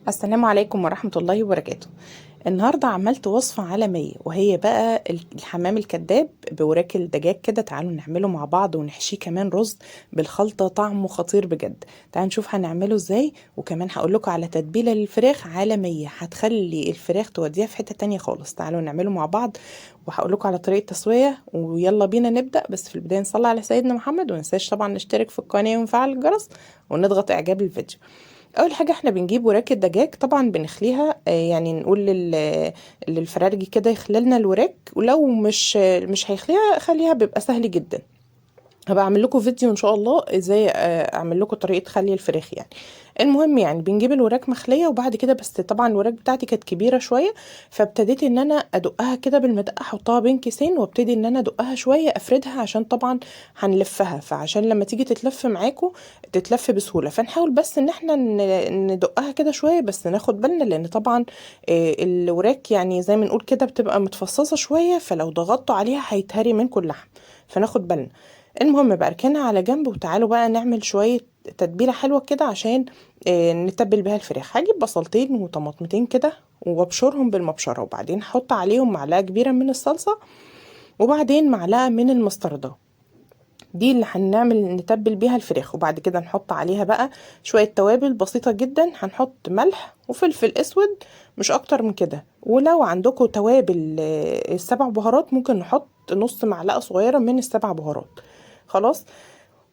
السلام عليكم ورحمة الله وبركاته. النهاردة عملت وصفة عالمية وهي بقى الحمام الكذاب بوراك الدجاج كده. تعالوا نعمله مع بعض ونحشيه كمان رز بالخلطة، طعمه خطير بجد. تعالوا نشوف هنعمله ازاي، وكمان هقول لكم على تتبيلة للفراخ عالمية هتخلي الفراخ توديها في حتة تانية خالص. تعالوا نعمله مع بعض وهقول لكم على طريقة تسوية، ويلا بينا نبدأ. بس في البداية نصلي على سيدنا محمد، وننساش طبعا نشترك في القناة ونفعل الجرس ونضغط اعجاب الفيديو. اول حاجه احنا بنجيب وراك الدجاج، طبعا بنخليها يعني نقول للفرارجي كده يخلي لنا الوراك، ولو مش هيخليها خليها، بيبقى سهل جدا. هبقى اعمل لكم فيديو ان شاء الله ازاي اعمل لكم طريقه خلي الفراخ يعني. المهم يعني بنجيب الوراك مخليه، وبعد كده بس طبعا الوراك بتاعتي كانت كبيره شويه، فابتديت ان انا ادقها كده بالمدقه، احطها بين كيسين وابتدي ان انا ادقها شويه افردها، عشان طبعا هنلفها، فعشان لما تيجي تتلف معاكم تتلف بسهوله. فنحاول بس ان احنا ندقها كده شويه، بس ناخد بالنا لان طبعا الوراك يعني زي ما نقول كده بتبقى متفصصه شويه، فلو ضغطتوا عليها هيتهري منكم اللحم، فناخد بالنا. المهم بقى اركنها على جنب، وتعالوا بقى نعمل شوية تتبيلة حلوة كده عشان نتبل بيها الفراخ. هجيب بصلتين وطماطمتين كده وابشرهم بالمبشرة، وبعدين احط عليهم معلقة كبيرة من الصلصة، وبعدين معلقة من المستردة، دي اللي هنعمل نتبل بيها الفراخ. وبعد كده نحط عليها بقى شوية توابل بسيطة جدا، هنحط ملح وفلفل اسود، مش اكتر من كده. ولو عندكم توابل السبع بهارات ممكن نحط نص معلقة صغيرة من السبع بهارات. خلاص.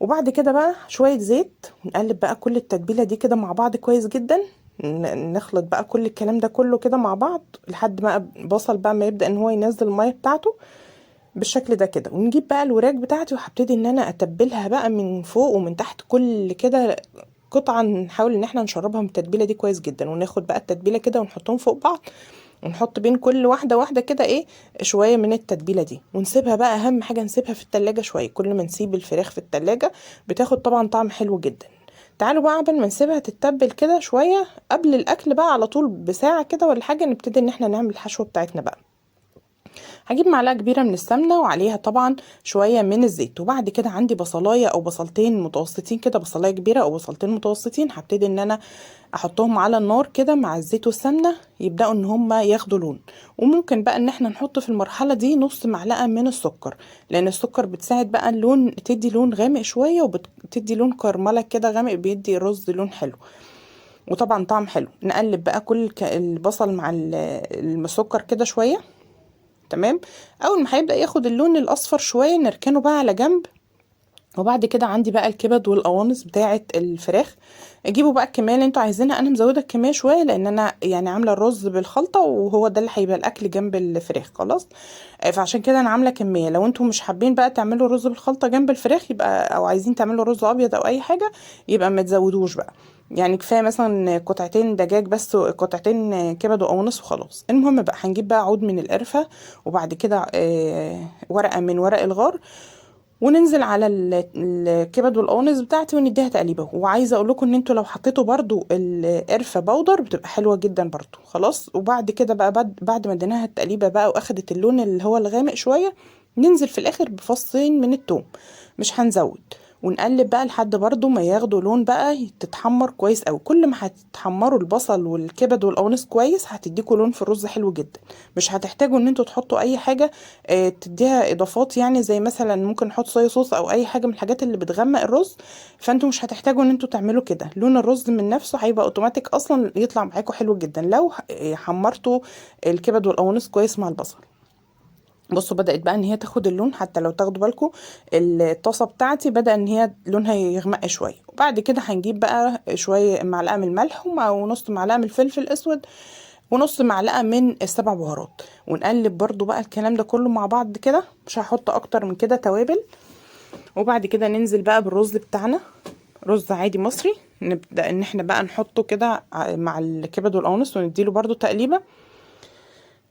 وبعد كده بقى شوية زيت، ونقلب بقى كل التتبيلة دي كده مع بعض كويس جدا. نخلط بقى كل الكلام ده كله كده مع بعض لحد ما البصل بقى ما يبدأ ان هو ينزل المية بتاعته بالشكل ده كده. ونجيب بقى الوراك بتاعتي وهبتدي ان انا اتبلها بقى من فوق ومن تحت، كل كده قطعة نحاول ان احنا نشربها من التتبيلة دي كويس جدا. وناخد بقى التتبيلة كده ونحطهم فوق بعض، ونحط بين كل واحدة واحدة كده ايه شوية من التتبيلة دي، ونسيبها بقى. اهم حاجة نسيبها في التلاجة شوية، كل ما نسيب الفراخ في التلاجة بتاخد طبعا طعم حلو جدا. تعالوا بقى قبل ما نسيبها تتبل كده شوية، قبل الاكل بقى على طول بساعة كده ولا حاجة، نبتدي ان احنا نعمل الحشوة بتاعتنا بقى. هجيب معلقه كبيره من السمنه وعليها طبعا شويه من الزيت، وبعد كده عندي بصلايه او بصلتين متوسطين كده، بصلايه كبيره او بصلتين متوسطين، هبتدي ان انا احطهم على النار كده مع الزيت والسمنه يبداوا ان هما ياخدوا لون. وممكن بقى ان احنا نحط في المرحله دي نص معلقه من السكر، لان السكر بتساعد بقى اللون، تدي لون غامق شويه وبتدي لون كرمله كده غامق، بيدي الرز لون حلو وطبعا طعم حلو. نقلب بقى كل البصل مع السكر كده شويه. تمام. اول ما هيبدأ ياخد اللون الاصفر شوية نركنه بقى على جنب. وبعد كده عندي بقى الكبد والقوانص بتاعه الفراخ. اجيبوا بقى الكميه اللي انتوا عايزينها، انا مزوده الكميه شويه لان انا يعني عامله الرز بالخلطه، وهو ده اللي هيبقى الاكل جنب الفراخ. خلاص. فعشان كده انا عامله كميه. لو انتوا مش حابين بقى تعملوا رز بالخلطه جنب الفراخ يبقى، او عايزين تعملوا رز ابيض او اي حاجه، يبقى ما تزودوش بقى. يعني كفايه مثلا قطعتين دجاج بس، قطعتين كبد وقوانص وخلاص. المهم بقى هنجيب بقى عود من القرفه، وبعد كده ورقه من ورق الغار، وننزل على الكبد والقوانص بتاعتي ونديها تقليبه. وعايزه اقول لكم ان انتوا لو حطيتوا برضو القرفه بودر بتبقى حلوه جدا برضو. خلاص. وبعد كده بقى بعد ما اديناها التقليبه بقى واخدت اللون اللي هو الغامق شويه، ننزل في الاخر بفصين من التوم، مش هنزود. ونقلب بقى لحد برضو ما ياخدوا لون بقى، تتحمر كويس قوي. كل ما هتتحمروا البصل والكبد والقوانص كويس هتديكوا لون في الرز حلو جدا. مش هتحتاجوا ان انتوا تحطوا اي حاجه تديها اضافات، يعني زي مثلا ممكن نحط صويا صوص او اي حاجه من الحاجات اللي بتغمق الرز. فانتوا مش هتحتاجوا ان انتوا تعملوا كده، لون الرز من نفسه هيبقى اوتوماتيك اصلا يطلع معاكم حلو جدا لو حمرتوا الكبد والقوانص كويس مع البصل. بصوا بدأت بقى ان هي تاخد اللون، حتى لو تاخدوا بالكم الطاسه بتاعتي بدأ ان هي لونها يغمق شويه. وبعد كده هنجيب بقى شويه معلقه من الملح ونص معلقه من الفلفل الاسود ونص معلقه من السبع بهارات، ونقلب برضو بقى الكلام ده كله مع بعض كده، مش هحط اكتر من كده توابل. وبعد كده ننزل بقى بالرز بتاعنا، رز عادي مصري، نبدأ ان احنا بقى نحطه كده مع الكبد والقوانص ونديله برضو تقليبه،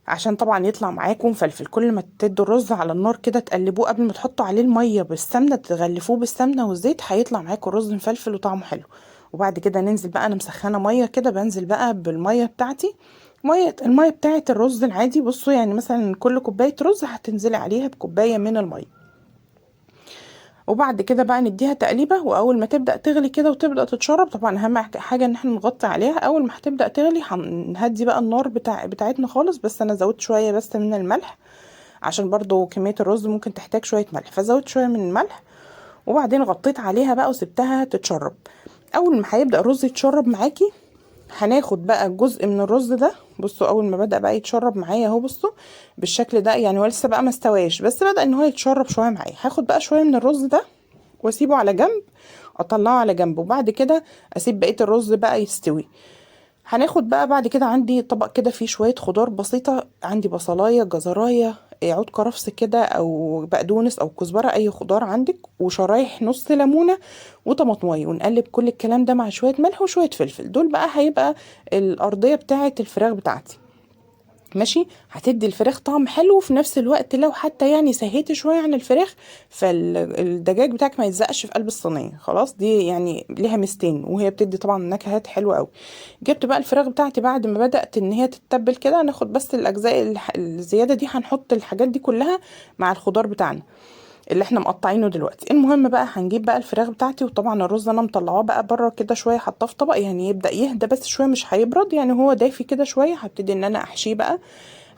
عشان طبعا يطلع معاكم مفلفل. كل ما تدوا الرز على النار كده تقلبوه قبل ما تحطوا عليه الميه بالسمنه، تغلفوه بالسمنه والزيت، هيطلع معاكم الرز مفلفل وطعمه حلو. وبعد كده ننزل بقى، انا مسخنه ميه كده، بنزل بقى بالميه بتاعتي، الميه بتاعه الرز العادي. بصوا يعني مثلا كل كوبايه رز هتنزلي عليها بكوبايه من الميه. وبعد كده بقى نديها تقليبه، واول ما تبدا تغلي كده وتبدا تتشرب، طبعا اهم حاجه ان احنا نغطي عليها. اول ما هتبدا تغلي هنهدي بقى النار بتاعتنا خالص. بس انا زودت شويه بس من الملح، عشان برضو كميه الرز ممكن تحتاج شويه ملح، فزودت شويه من الملح. وبعدين غطيت عليها بقى وسبتها تتشرب. اول ما هيبدا الرز يتشرب معاكي، هناخد بقى جزء من الرز ده. بصوا اول ما بدأ بقى يتشرب معايا اهو، بصوا بالشكل ده، يعني هو لسه بقى ما استواش بس بدأ ان هو يتشرب شويه معايا. هاخد بقى شويه من الرز ده واسيبه على جنب، اطلعه على جنب، وبعد كده اسيب بقيه الرز بقى يستوي. هناخد بقى بعد كده عندي طبق كده فيه شويه خضار بسيطه، عندي بصلايه، جزرايه، عود كرفس كده، او بقدونس او كزبره، اي خضار عندك، وشرايح نص ليمونه وطماطمايه، ونقلب كل الكلام ده مع شويه ملح وشويه فلفل. دول بقى هيبقى الارضيه بتاعه الفراخ بتاعتي. ماشي، هتدي الفراخ طعم حلو. في نفس الوقت لو حتى يعني سهيت شويه عن الفراخ، فالدجاج بتاعك ما يتزقش في قلب الصينيه. خلاص، دي يعني ليها ميزتين، وهي بتدي طبعا نكهات حلوه قوي. جبت بقى الفراخ بتاعتي بعد ما بدات ان هي تتبل كده، ناخد بس الاجزاء الزياده دي، هنحط الحاجات دي كلها مع الخضار بتاعنا اللي احنا مقطعينه دلوقتي. المهم بقى هنجيب بقى الفراخ بتاعتي، وطبعا الرز انا مطلعاه بقى بره كده شويه، حطاه في طبق يعني يبدا يهدى بس شويه، مش هيبرد يعني، هو دافي كده شويه. هبتدي ان انا احشيه بقى.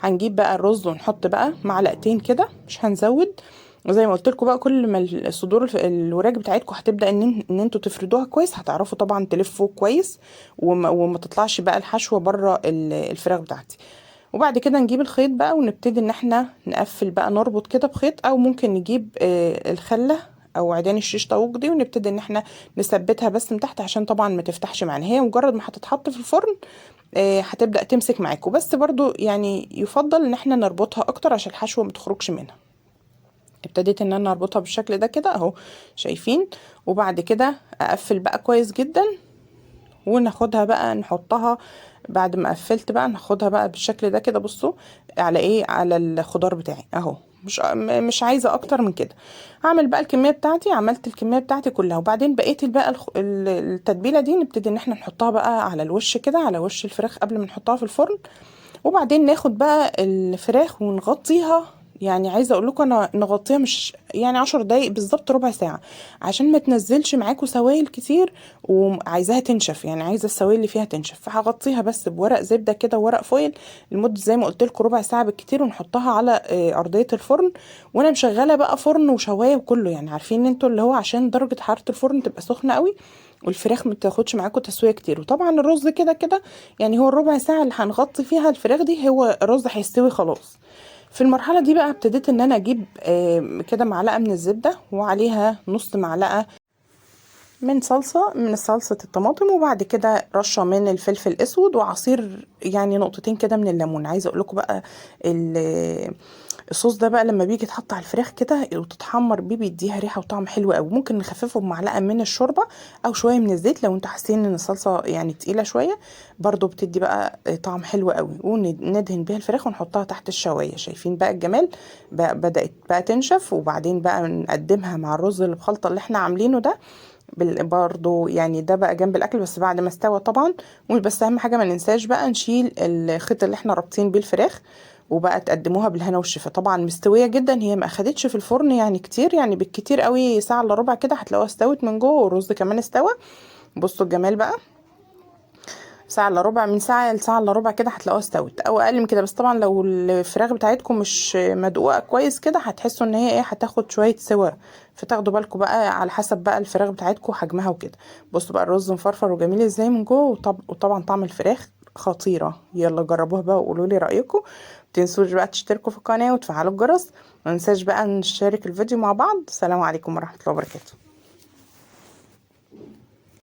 هنجيب بقى الرز ونحط بقى معلقتين كده، مش هنزود. وزي ما قلت لكم بقى، كل ما الصدور الوراك بتاعتكم هتبدا ان انتوا تفردوها كويس، هتعرفوا طبعا تلفوا كويس، وما تطلعش بقى الحشوه بره الفراخ بتاعتي. وبعد كده نجيب الخيط بقى ونبتدي ان احنا نقفل بقى، نربط كده بخيط، او ممكن نجيب الخله او عيدان الشيش طاووق دي، ونبتدي ان احنا نثبتها بس من تحت، عشان طبعا ما تفتحش معانا. هي مجرد ما هتتحط في الفرن هتبدأ تمسك معاكم، بس برضو يعني يفضل ان احنا نربطها اكتر عشان الحشوة ما تخرجش منها. ابتديت ان انا اربطها بالشكل ده كده اهو، شايفين. وبعد كده اقفل بقى كويس جدا، وناخدها بقى نحطها. بعد ما قفلت بقى ناخدها بقى بالشكل ده كده. بصوا على ايه، على الخضار بتاعي اهو، مش عايزه اكتر من كده. هعمل بقى الكميه بتاعتي، عملت الكميه بتاعتي كلها، وبعدين بقيت بقى التتبيله دي نبتدي ان احنا نحطها بقى على الوش كده، على وش الفراخ قبل ما نحطها في الفرن. وبعدين ناخد بقى الفراخ ونغطيها. يعني عايزه اقول لكم انا نغطيها مش يعني 10 دقايق بالظبط، ربع ساعه، عشان ما تنزلش معاكم سوائل كتير، وعايزاها تنشف، يعني عايزه السوائل اللي فيها تنشف. فهغطيها بس بورق زبده كده وورق فويل لمده زي ما قلت لكم ربع ساعه بالكتير، ونحطها على ارضيه الفرن. وانا مشغله بقى فرن وشوايه وكله، يعني عارفين انتوا اللي هو عشان درجه حراره الفرن تبقى سخنه قوي، والفراخ ما تاخدش معاكم تسويه كتير. وطبعا الرز كده كده يعني، هو الربع ساعه اللي هنغطي فيها الفراخ دي هو الرز هيستوي خلاص. في المرحله دي بقى ابتديت ان انا اجيب كده معلقه من الزبده، وعليها نص معلقه من صلصه الطماطم، وبعد كده رشه من الفلفل الاسود، وعصير يعني نقطتين كده من الليمون. عايزه اقول لكم بقى الصوص ده بقى لما بيجي يتحط على الفراخ كده وتتحمر بيه، بيديها ريحه وطعم حلو قوي. ممكن نخففه بمعلقه من الشوربه او شويه من الزيت لو انتوا حاسين ان الصلصه يعني تقيله شويه، برضو بتدي بقى طعم حلو قوي. وندهن بيها الفراخ ونحطها تحت الشوايه. شايفين بقى الجمال بقى، بدات بقى تنشف، وبعدين بقى نقدمها مع الرز اللي بخلطه اللي احنا عاملينه ده. برضو يعني ده بقى جنب الاكل بس بعد ما استوى طبعا. بس اهم حاجه ما ننساش بقى نشيل الخيط اللي احنا رابطين بيه الفراخ، وبقى تقدموها بالهنا والشفا. طبعا مستويه جدا، هي ما اخدتش في الفرن يعني كتير، يعني بالكتير قوي ساعه الا ربع كده هتلاقوها استوت من جوه، والرز كمان استوى. بصوا الجمال بقى، ساعه الا ربع، من ساعه لساعه الا ربع كده هتلاقوها استوت، او اقل من كده. بس طبعا لو الفراخ بتاعتكم مش مدقوقه كويس كده، هتحسوا ان هي ايه، هتاخد شويه سوا. فتاخدوا بالكم بقى على حسب بقى الفراخ بتاعتكم حجمها وكده. بصوا بقى الرز مفرفر وجميل ازاي من جوه، وطبعا طعم الفراخ خطيره. يلا جربوها بقى وقولوا لي رايكم. متنسوش بقى تشتركوا في القناه وتفعلوا الجرس. ما ننساش بقى نشارك الفيديو مع بعض. السلام عليكم ورحمه الله وبركاته.